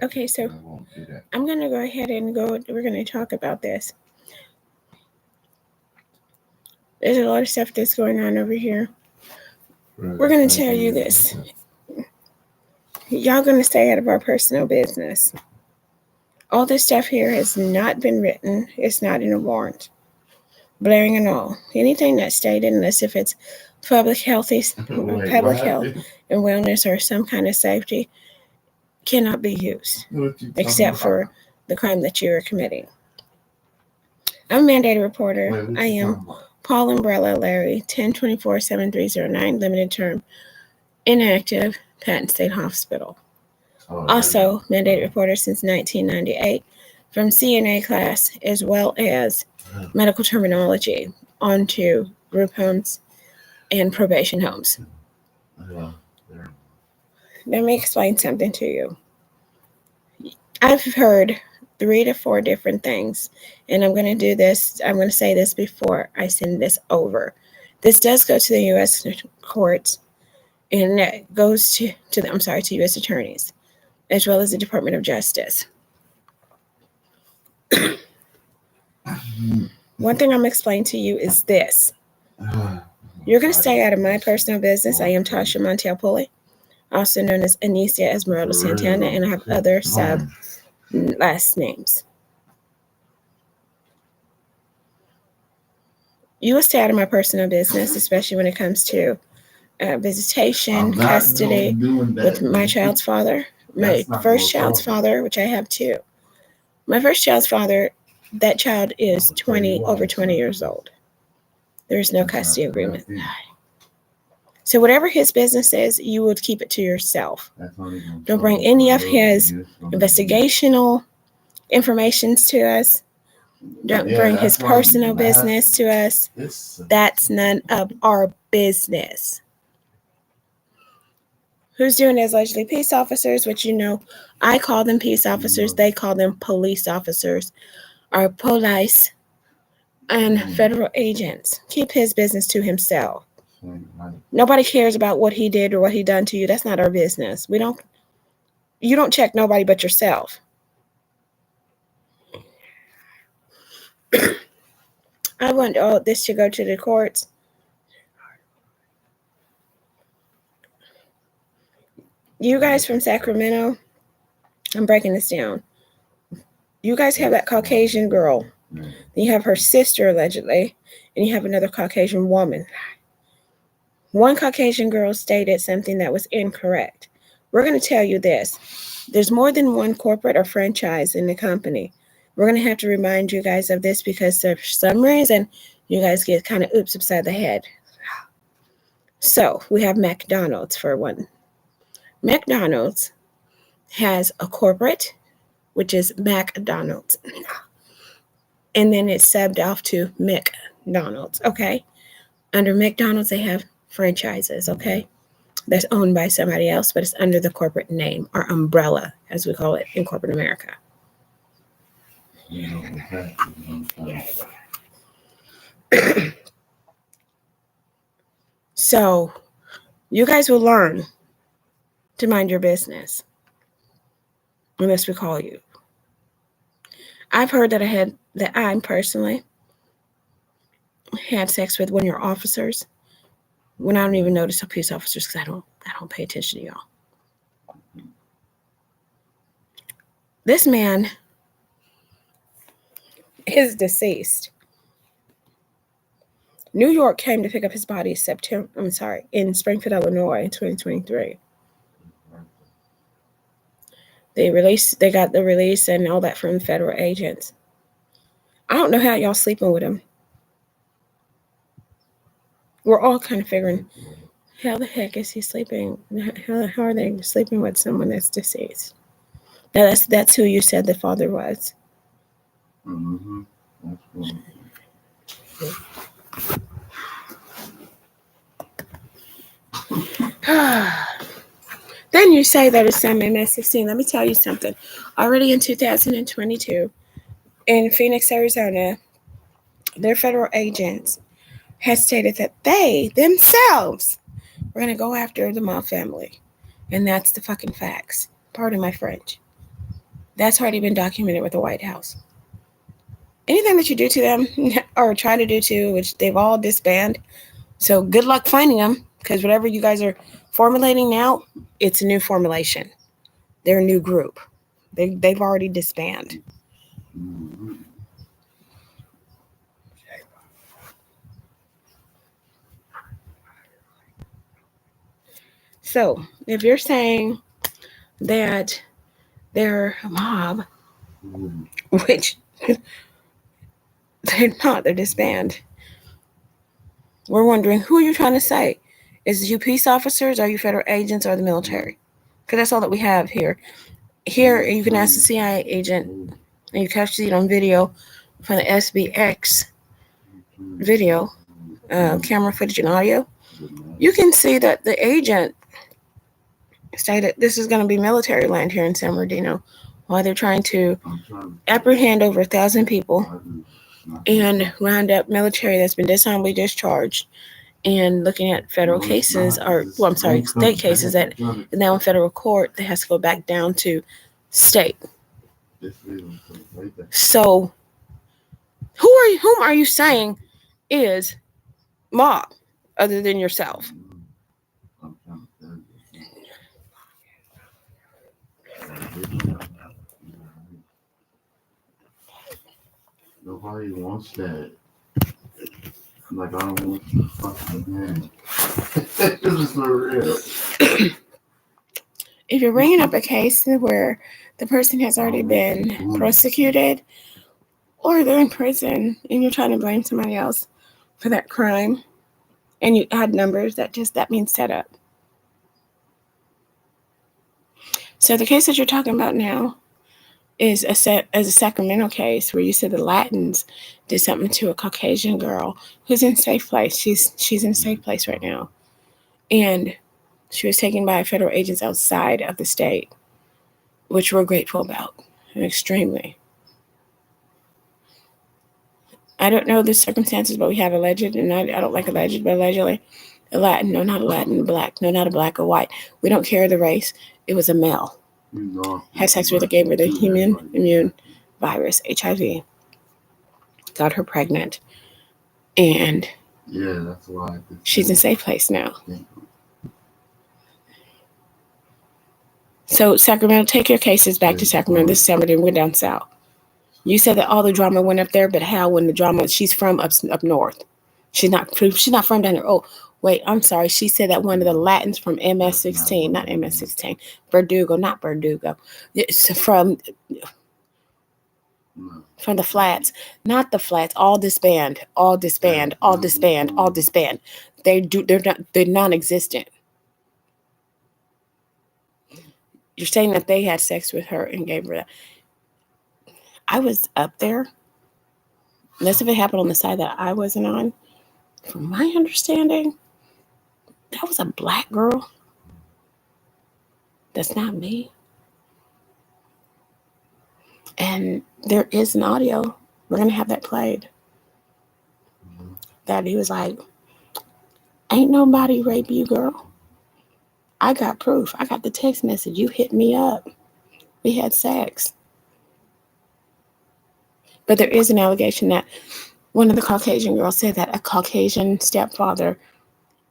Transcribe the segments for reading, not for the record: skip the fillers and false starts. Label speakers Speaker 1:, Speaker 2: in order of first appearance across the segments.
Speaker 1: Okay, so I'm going to go ahead and we're going to talk about this. There's a lot of stuff that's going on over here. We're going to tell you this. Y'all going to stay out of our personal business. All this stuff here has not been written. It's not in a warrant. Blaring and all. Anything that's stated, unless if it's public health and wellness or some kind of safety, cannot be used, except for the crime that you are committing. I'm a mandated reporter. I am Paul Umbrella Larry, 1024-7309, limited term, inactive, Patton State Hospital. Also, mandated reporter since 1998 from CNA class, as well as medical terminology onto group homes and probation homes. Let me explain something to you. I've heard 3 to 4 different things, and I'm going to do this. I'm going to say this before I send this over. This does go to the U.S. courts, and it goes to U.S. attorneys, as well as the Department of Justice. One thing I'm going to explain to you is this. You're going to stay out of my personal business. I am Tasha Montel Pulley, also known as Anicia Esmeralda Santana, and I have other last names. You will stay out of my personal business, especially when it comes to visitation, custody with my child's father, my first child's father, which I have 2. My first child's father, that child is over 20 years old. There is no custody agreement. So whatever his business is, you would keep it to yourself. Don't bring any of his investigational informations to us. Don't bring his personal business to us. That's none of our business. Who's doing it? Allegedly peace officers, which I call them peace officers. They call them police officers, or police and federal agents. Keep his business to himself. Nobody cares about what he did or what he done to you. That's not our business. You don't check nobody but yourself. I want all this to go to the courts. You guys from Sacramento, I'm breaking this down. You guys have that Caucasian girl. You have her sister, allegedly, and you have another Caucasian woman. One Caucasian girl stated something that was incorrect. We're going to tell you this. There's more than one corporate or franchise in the company. We're going to have to remind you guys of this because for some reason, you guys get kind of oops upside the head. So we have McDonald's for one. McDonald's has a corporate, which is McDonald's. And then it's subbed off to McDonald's, okay? Under McDonald's, they have franchises, okay? That's owned by somebody else, but it's under the corporate name, or umbrella, as we call it in corporate America. So, you guys will learn to mind your business unless we call you. I've heard that I personally had sex with one of your officers when I don't even notice the police officers because I don't pay attention to y'all. This man is deceased. New York came to pick up his body in Springfield, Illinois in 2023. They got the release and all that from federal agents. I don't know how y'all sleeping with him. We're all kind of figuring, how the heck is he sleeping? How are they sleeping with someone that's deceased? Now that's who you said the father was. Mm-hmm. Then you say that it's some MS-16. Let me tell you something. Already in 2022, in Phoenix, Arizona, their federal agents has stated that they themselves were going to go after the Mob family. And that's the fucking facts. Pardon my French. That's already been documented with the White House. Anything that you do to them or try to do to, which they've all disbanded. So good luck finding them, because whatever you guys are formulating now, it's a new formulation. They're a new group. They've already disbanded. So if you're saying that they're a mob, which they're not, they're disbanded. We're wondering, who are you trying to say? Is it you peace officers, are you federal agents, or the military? Because that's all that we have here. Here, you can ask the CIA agent, and you catch it on video from the SBX video, camera footage and audio. You can see that the agent stated this is going to be military land here in San Bernardino, while they're trying to apprehend over 1,000 people and round up military that's been dishonorably discharged, and looking at federal cases, state cases that now in federal court, they has to go back down to state. So, whom are you saying is mob other than yourself?
Speaker 2: Nobody wants that. Like, I don't want to fucking man. This is for real.
Speaker 1: If you're bringing up a case where the person has already been prosecuted or they're in prison and you're trying to blame somebody else for that crime and you add numbers, that means set up. So the case that you're talking about now is a Sacramento case where you said the Latins did something to a Caucasian girl who's in a safe place. She's in a safe place right now. And she was taken by federal agents outside of the state, which we're grateful about, extremely. I don't know the circumstances, but we have alleged, and I don't like alleged, but allegedly, a Latin, no, not a Latin, black, no, not a black or white. We don't care the race. It was a male. Had sex with her, gave her the human immune virus, HIV. Got her pregnant. And
Speaker 2: yeah, that's why
Speaker 1: she's in a safe place now. So Sacramento, take your cases back to Sacramento. This is San Bernardino. We're down south. You said that all the drama went up there, but how? When the drama, she's from up north. She's not from down there. Oh, wait, I'm sorry. She said that one of the Latins from MS-16, not MS-16, Verdugo, not Verdugo. It's from the flats, not the flats. All disband. They're non-existent. You're saying that they had sex with her and gave her that. I was up there. Unless if it happened on the side that I wasn't on. From my understanding, that was a black girl. That's not me. And there is an audio. We're going to have that played. That he was like, ain't nobody rape you, girl. I got proof. I got the text message. You hit me up. We had sex. But there is an allegation that one of the Caucasian girls said that a Caucasian stepfather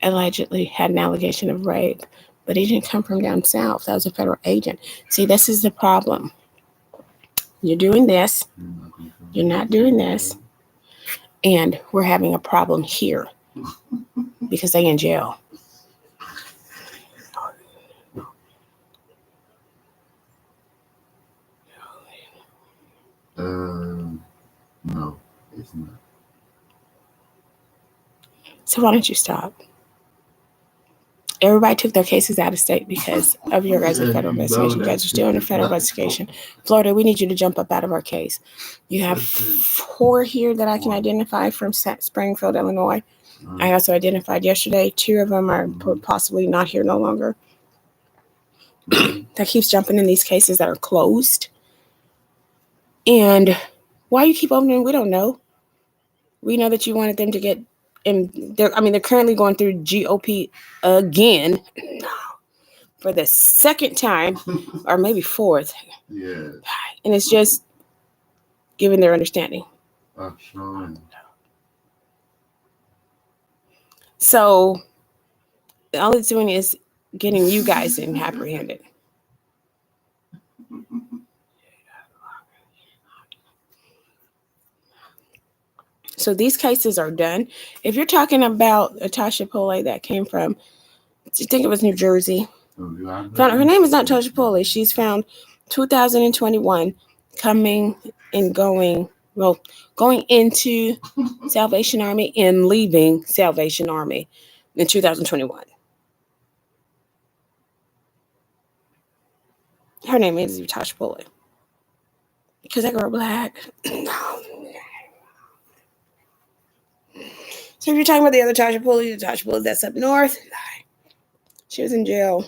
Speaker 1: allegedly had an allegation of rape, but he didn't come from down south. That was a federal agent. See, this is the problem. You're doing this. You're not doing this. And we're having a problem here because they in jail.
Speaker 2: No, it's not.
Speaker 1: So why don't you stop? Everybody took their cases out of state because of your guys' federal investigation. You guys are still in a federal investigation. Florida, we need you to jump up out of our case. You have 4 here that I can identify from Springfield, Illinois. I also identified yesterday. 2 of them are possibly not here no longer. That keeps jumping in these cases that are closed. And why you keep opening, we don't know. We know that you wanted them to get, and they're currently going through GOP again. for the second time, or maybe fourth.
Speaker 2: Yeah.
Speaker 1: And it's just giving their understanding.
Speaker 2: Showing.
Speaker 1: So all it's doing is getting you guys in apprehended. So these cases are done. If you're talking about Tasha Pole that came from, I think it was New Jersey. Her name is not Tasha Pole. She's found 2021 coming and going. Well, going into Salvation Army and leaving Salvation Army in 2021. Her name is Tasha Pole. Because that girl black. So if you're talking about the other Tasha Pole that's up north, she was in jail.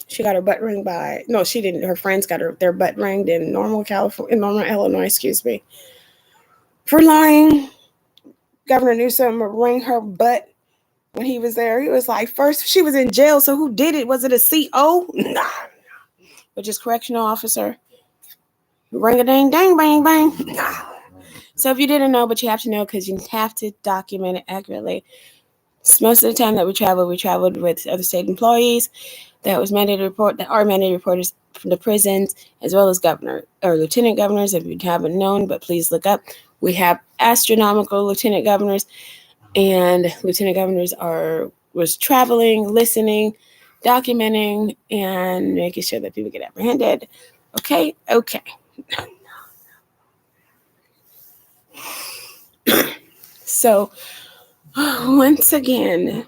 Speaker 1: She got her butt ringed by, no, she didn't. Her friends got their butt ringed in Normal, Illinois, for lying. Governor Newsom ring her butt when he was there. He was like, first, she was in jail, so who did it? Was it a CO? Nah. Which is correctional officer. Ring-a-ding-dang, bang, bang. Nah. So if you didn't know, but you have to know because you have to document it accurately. Most of the time that we traveled with other state employees that was mandated report, that are mandated reporters from the prisons, as well as governor or lieutenant governors. If you haven't known, but please look up. We have astronomical lieutenant governors, and lieutenant governors was traveling, listening, documenting, and making sure that people get apprehended. Okay. So once again,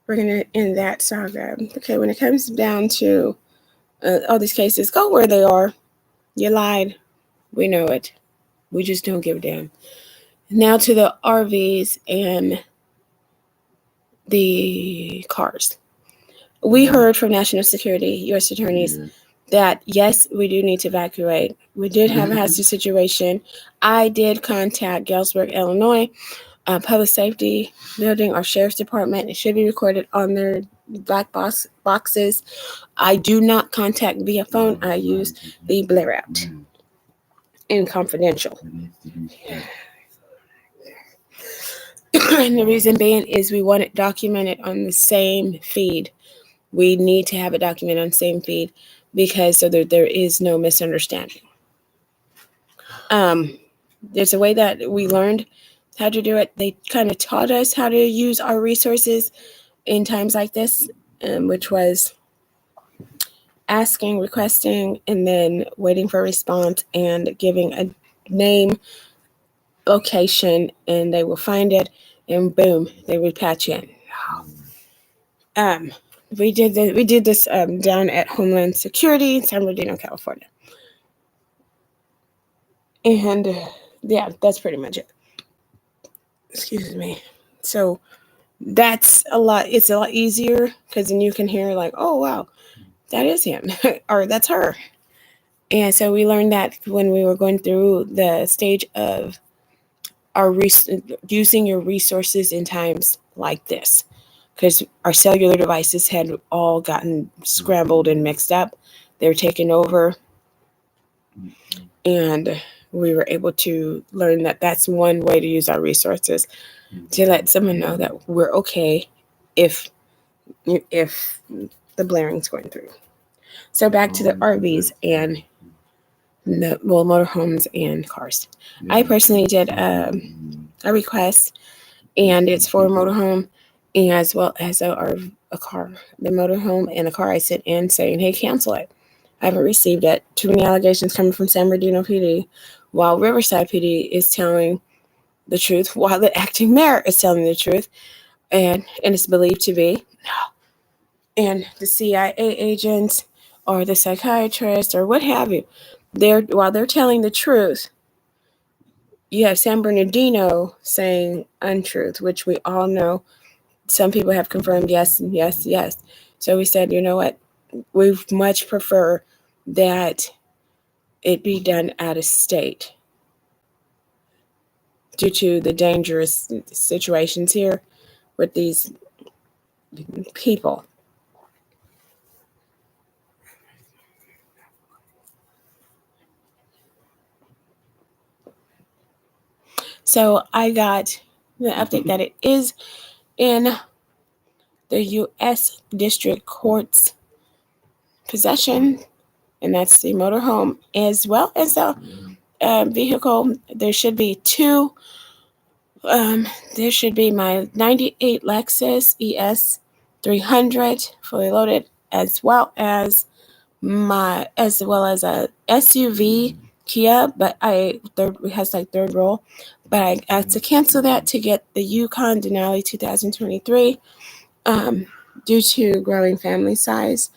Speaker 1: we're going to end that saga. Okay, when it comes down to all these cases, go where they are. You lied. We know it. We just don't give a damn. Now to the RVs and the cars. We heard from National Security, U.S. attorneys, that yes, we do need to evacuate. We did have a hazard situation. I did contact Galesburg, Illinois, public safety building or sheriff's department. It should be recorded on their black boxes. I do not contact via phone. I use the blare out in confidential. And the reason being is we want it documented on the same feed. We need to have it documented on the same feed because so that there is no misunderstanding. There's a way that we learned how to do it. They kind of taught us how to use our resources in times like this, which was asking, requesting, and then waiting for a response and giving a name, location, and they will find it, and boom, they would patch in. We did this down at Homeland Security in San Bernardino, California. And yeah, that's pretty much it. Excuse me. So that's a lot. It's a lot easier because then you can hear like, oh, wow, that is him or that's her. And so we learned that when we were going through the stage of using your resources in times like this, because our cellular devices had all gotten scrambled and mixed up. They were taken over. And we were able to learn that that's one way to use our resources to let someone know that we're okay if the blaring's going through. So back to the RVs and motorhomes and cars. I personally did a request, and it's for a motorhome as well as a car. The motorhome and a car I sent in saying, hey, cancel it. I haven't received it. Too many allegations coming from San Bernardino PD, while Riverside PD is telling the truth, while the acting mayor is telling the truth, and it's believed to be. And the CIA agents or the psychiatrist or what have you, while they're telling the truth, you have San Bernardino saying untruth, which we all know. Some people have confirmed yes. So we said, you know what? We much prefer that it be done out of state due to the dangerous situations here with these people. So I got the update that it is in the U.S. District Court's possession, and that's the motorhome as well as the vehicle. There should be two. There should be my 98 Lexus ES 300 fully loaded, as well as a SUV Kia, but it has like third row. But I had to cancel that to get the Yukon Denali 2023 due to growing family size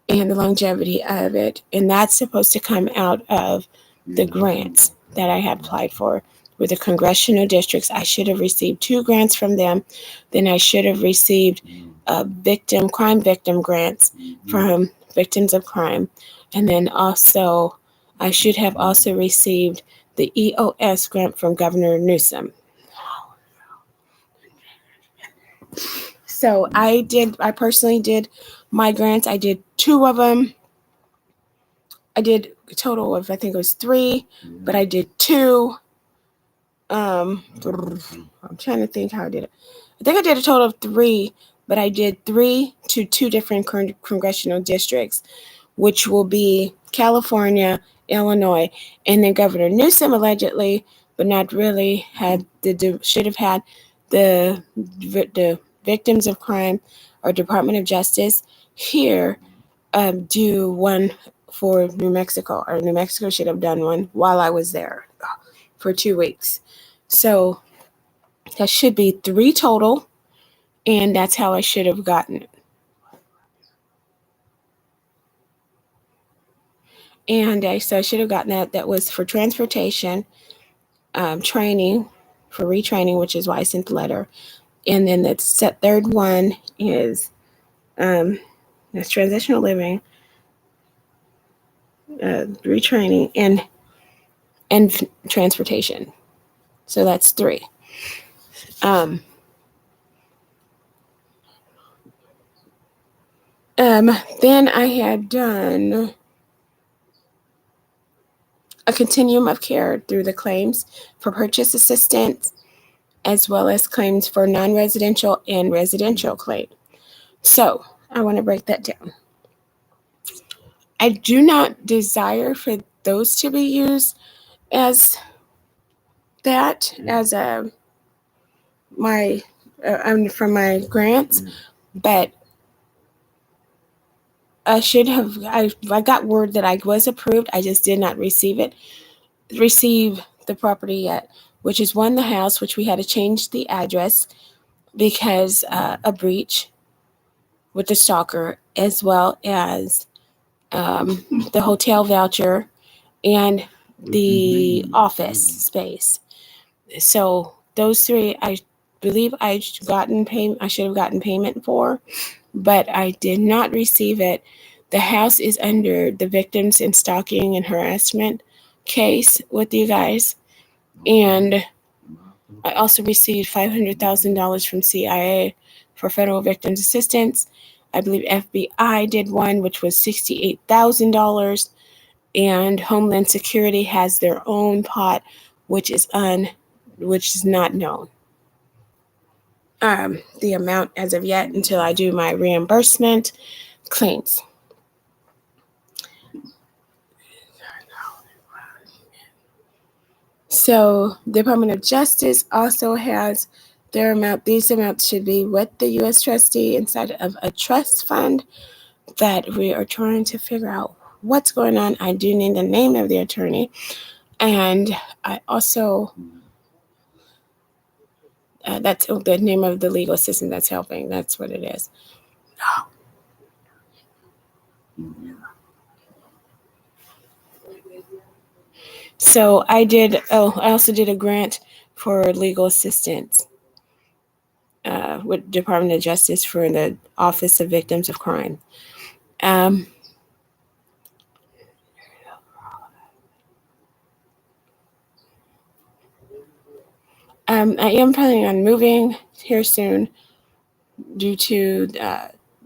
Speaker 1: and the longevity of it. And that's supposed to come out of the grants that I had applied for with the congressional districts. I should have received 2 grants from them. Then I should have received crime victim grants from victims of crime. And then also, I should have also received the EOS grant from Governor Newsom. So I personally did my grants. I did 2 of them. I did a total of, I think it was 3, but I did 2. I'm trying to think how I did it. I think I did a total of 3, but I did 3 to 2 different congressional districts, which will be California, Illinois, and then Governor Newsom allegedly, but not really, should have had the victims of crime or Department of Justice here do one for New Mexico, or New Mexico should have done one while I was there for 2 weeks. So that should be 3 total, and that's how I should have gotten it. And I should have gotten that. That was for transportation, training, for retraining, which is why I sent the letter. And then the third one is that's transitional living, retraining, and transportation. So that's 3. Then I had done a continuum of care through the claims for purchase assistance, as well as claims for non-residential and residential claim. So I want to break that down. I do not desire for those to be used as that, as for my grants, but I got word that I was approved. I just did not receive the property yet, which is the house, which we had to change the address because a breach with the stalker, as well as the hotel voucher and the office space. So those 3, I believe I should have gotten payment for, but I did not receive it. The house is under the victims in stalking and harassment case with you guys. And I also received $500,000 from CIA for federal victims assistance. I believe FBI did one, which was $68,000. And Homeland Security has their own pot, which is not known. The amount as of yet until I do my reimbursement claims. So the Department of Justice also has their amount. These amounts should be with the U.S. trustee inside of a trust fund that we are trying to figure out what's going on. I do need the name of the attorney. And I also, that's the name of the legal assistant that's helping. That's what it is. So I also did a grant for legal assistance with Department of Justice for the Office of Victims of Crime. I am planning on moving here soon due to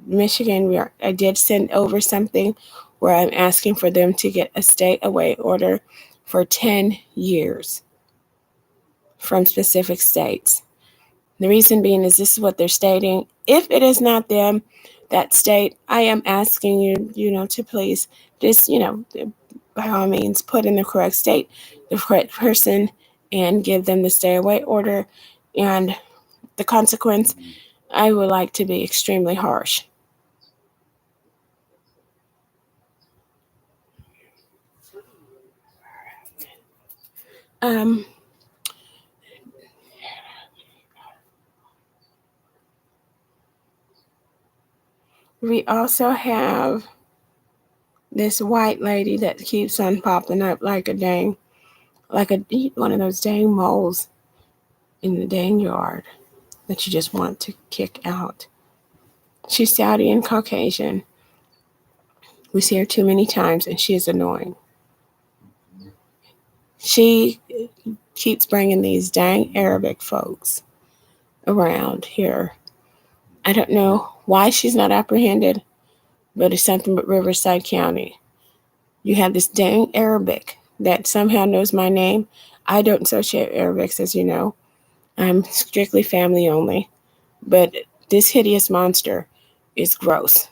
Speaker 1: Michigan. I did send over something where I'm asking for them to get a stay away order for 10 years from specific states. The reason being is this is what they're stating. If it is not them, that state, I am asking you, to please just, by all means, put in the correct state, the correct person, and give them the stay away order. And the consequence, I would like to be extremely harsh. We also have this white lady that keeps on popping up like one of those dang moles in the dang yard that you just want to kick out. She's Saudi and Caucasian. We see her too many times, and she is annoying. She keeps bringing these dang Arabic folks around here. I don't know why she's not apprehended, but it's something but Riverside County. You have this dang Arabic that somehow knows my name. I don't associate Arabics, as you know. I'm strictly family only. But this hideous monster is gross.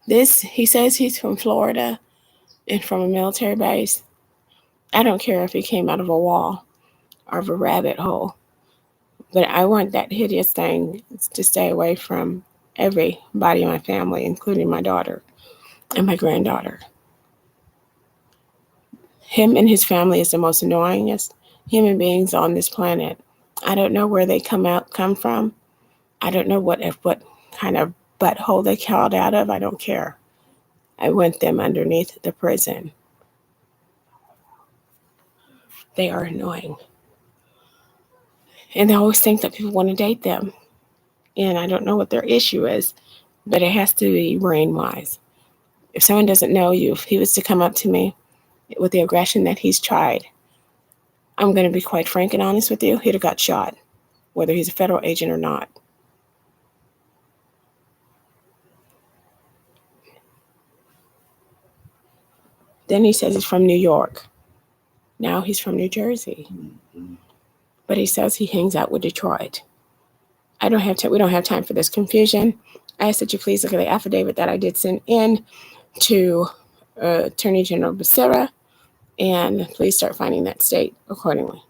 Speaker 1: He says he's from Florida and from a military base. I don't care if he came out of a wall or of a rabbit hole. But I want that hideous thing to stay away from everybody in my family, including my daughter and my granddaughter. Him and his family is the most annoyingest human beings on this planet. I don't know where they come from. I don't know what kind of butthole they crawled out of. I don't care. I want them underneath the prison. They are annoying. And they always think that people want to date them. And I don't know what their issue is, but it has to be brain-wise. If someone doesn't know you, if he was to come up to me with the aggression that he's tried, I'm going to be quite frank and honest with you, he'd have got shot, whether he's a federal agent or not. Then he says he's from New York. Now he's from New Jersey. But he says he hangs out with Detroit. We don't have time for this confusion. I ask that you please look at the affidavit that I did send in to Attorney General Becerra, and please start finding that state accordingly.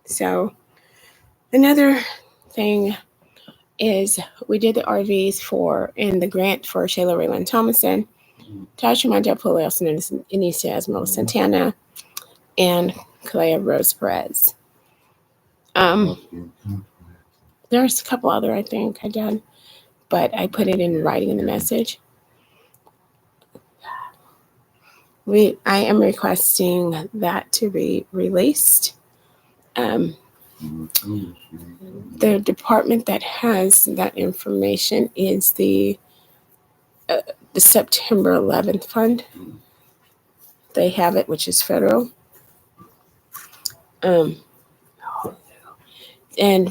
Speaker 1: So another thing is we did the RVs in the grant for Shayla Raylan Thomason, Tasha Mandel Pulios, and Inicia Esmeralda Santana, and Kalea Rose Perez. There's a couple other I think I done, but I put it in writing in the message. I am requesting that to be released. The department that has that information is the September 11th fund. They have it, which is federal. And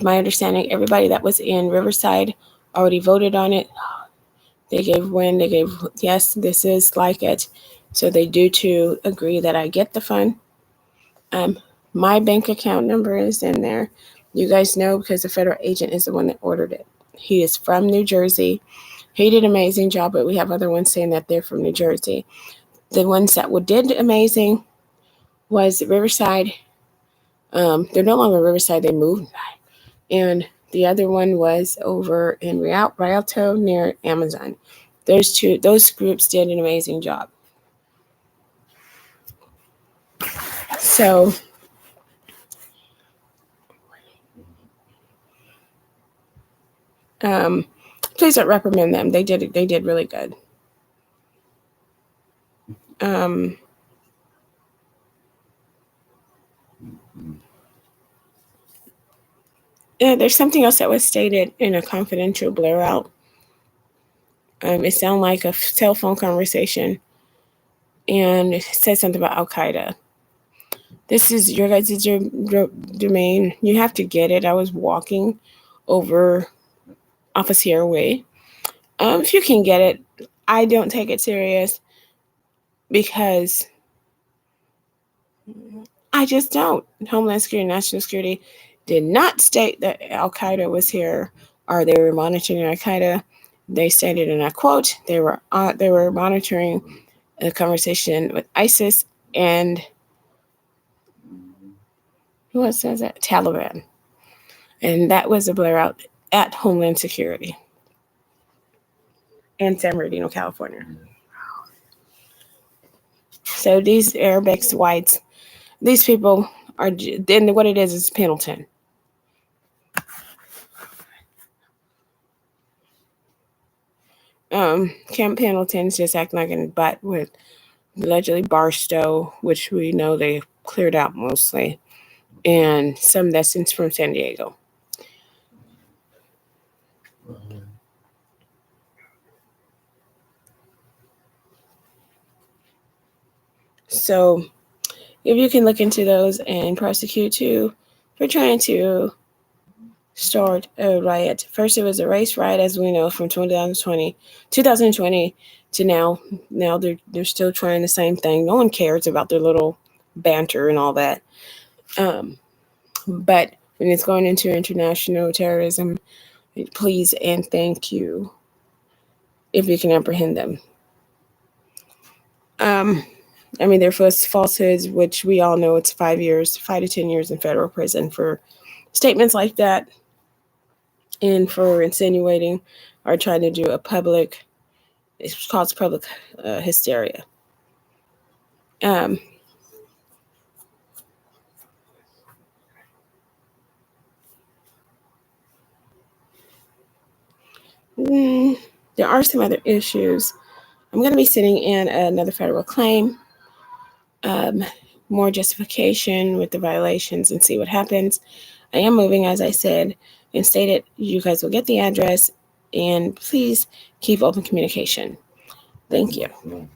Speaker 1: my understanding, everybody that was in Riverside already voted on it. They gave yes, this is like it. So they do to agree that I get the fund. My bank account number is in there. You guys know because the federal agent is the one that ordered it. He is from New Jersey. He did an amazing job, but we have other ones saying that they're from New Jersey. The ones that did amazing was Riverside. They're no longer Riverside. They moved. And the other one was over in Rialto near Amazon. Those groups did an amazing job. So please don't reprimand them. They did really good. There's something else that was stated in a confidential blare out. It sounded like a cell phone conversation, and it said something about Al Qaeda. This is your guys' domain. You have to get it. I was walking over Office Here Way. If you can get it, I don't take it serious because I just don't. Homeland Security, National Security did not state that Al Qaeda was here or they were monitoring Al Qaeda. They stated, and I quote, they were monitoring a conversation with ISIS and who else says that? Taliban. And that was a blare out at Homeland Security in San Bernardino, California. So these Arabics, whites, these people are, then what it is Pendleton. Camp Pendleton's just acting like a butt with allegedly Barstow, which we know they cleared out mostly, and some that's from San Diego. So if you can look into those and prosecute too for trying to start a riot. First it was a race riot, as we know, from 2020 to now. Now they're still trying the same thing. No one cares about their little banter and all that. But when it's going into international terrorism, please and thank you if you can apprehend them. I mean, they're falsehoods, which we all know it's 5 to 10 years in federal prison for statements like that and for insinuating or trying to do a public, it's called public hysteria. There are some other issues. I'm going to be sitting in another federal claim, more justification with the violations and see what happens. I am moving, as I said, and stated you guys will get the address, and please keep open communication. Thank you.